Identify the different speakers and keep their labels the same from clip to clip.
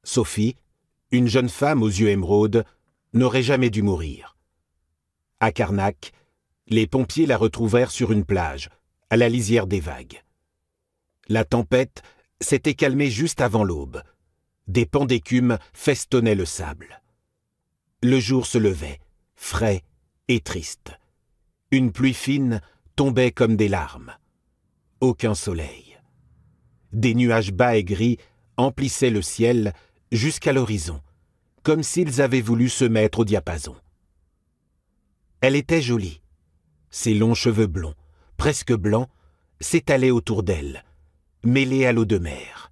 Speaker 1: Sophie, une jeune femme aux yeux émeraudes, n'aurait jamais dû mourir. À Carnac, les pompiers la retrouvèrent sur une plage, à la lisière des vagues. La tempête s'était calmée juste avant l'aube. Des pans d'écume festonnaient le sable. Le jour se levait, frais et triste. Une pluie fine tombait comme des larmes. Aucun soleil. Des nuages bas et gris emplissaient le ciel jusqu'à l'horizon, comme s'ils avaient voulu se mettre au diapason. Elle était jolie. Ses longs cheveux blonds, presque blancs, s'étalaient autour d'elle, mêlés à l'eau de mer.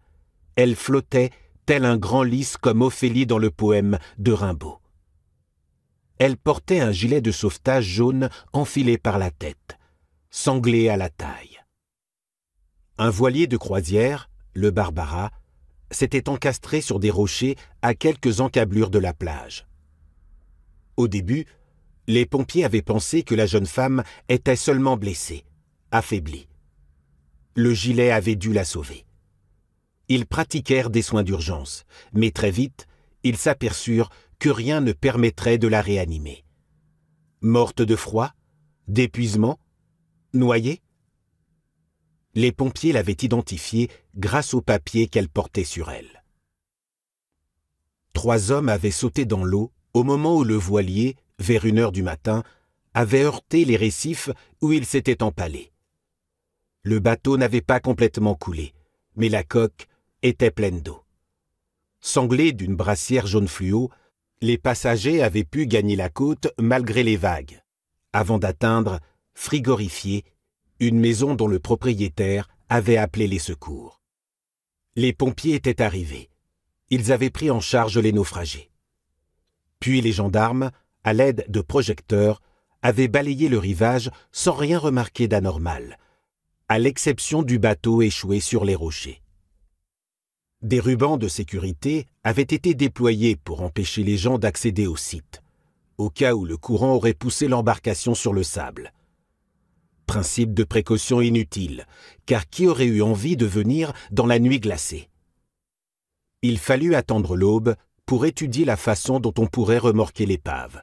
Speaker 1: Elle flottait tel un grand lys comme Ophélie dans le poème de Rimbaud. Elle portait un gilet de sauvetage jaune enfilé par la tête, sanglé à la taille. Un voilier de croisière, le Barbara, s'était encastré sur des rochers à quelques encablures de la plage. Au début, les pompiers avaient pensé que la jeune femme était seulement blessée, affaiblie. Le gilet avait dû la sauver. Ils pratiquèrent des soins d'urgence, mais très vite, ils s'aperçurent que rien ne permettrait de la réanimer. Morte de froid, d'épuisement, noyée? Les pompiers l'avaient identifiée grâce au papier qu'elle portait sur elle. 3 hommes avaient sauté dans l'eau au moment où le voilier, vers 1 heure du matin, avait heurté les récifs où il s'était empalé. Le bateau n'avait pas complètement coulé, mais la coque était pleine d'eau. Sanglés d'une brassière jaune fluo, les passagers avaient pu gagner la côte malgré les vagues, avant d'atteindre, frigorifiés, une maison dont le propriétaire avait appelé les secours. Les pompiers étaient arrivés. Ils avaient pris en charge les naufragés. Puis les gendarmes, à l'aide de projecteurs, avaient balayé le rivage sans rien remarquer d'anormal, à l'exception du bateau échoué sur les rochers. Des rubans de sécurité avaient été déployés pour empêcher les gens d'accéder au site, au cas où le courant aurait poussé l'embarcation sur le sable. Principe de précaution inutile, car qui aurait eu envie de venir dans la nuit glacée? Il fallut attendre l'aube pour étudier la façon dont on pourrait remorquer l'épave.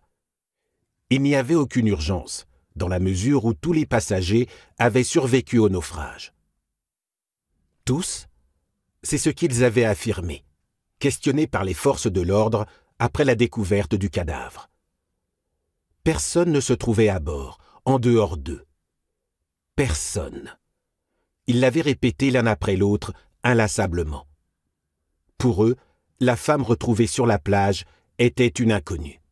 Speaker 1: Il n'y avait aucune urgence, dans la mesure où tous les passagers avaient survécu au naufrage. Tous? C'est ce qu'ils avaient affirmé, questionnés par les forces de l'ordre après la découverte du cadavre. Personne ne se trouvait à bord, en dehors d'eux. Personne. Ils l'avaient répété l'un après l'autre, inlassablement. Pour eux, la femme retrouvée sur la plage était une inconnue.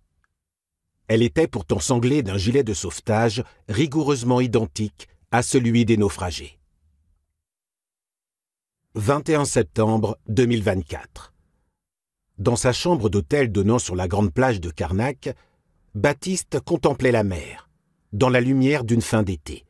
Speaker 1: Elle était pourtant sanglée d'un gilet de sauvetage rigoureusement identique à celui des naufragés. 21 septembre 2024. Dans sa chambre d'hôtel donnant sur la grande plage de Carnac, Baptiste contemplait la mer, dans la lumière d'une fin d'été.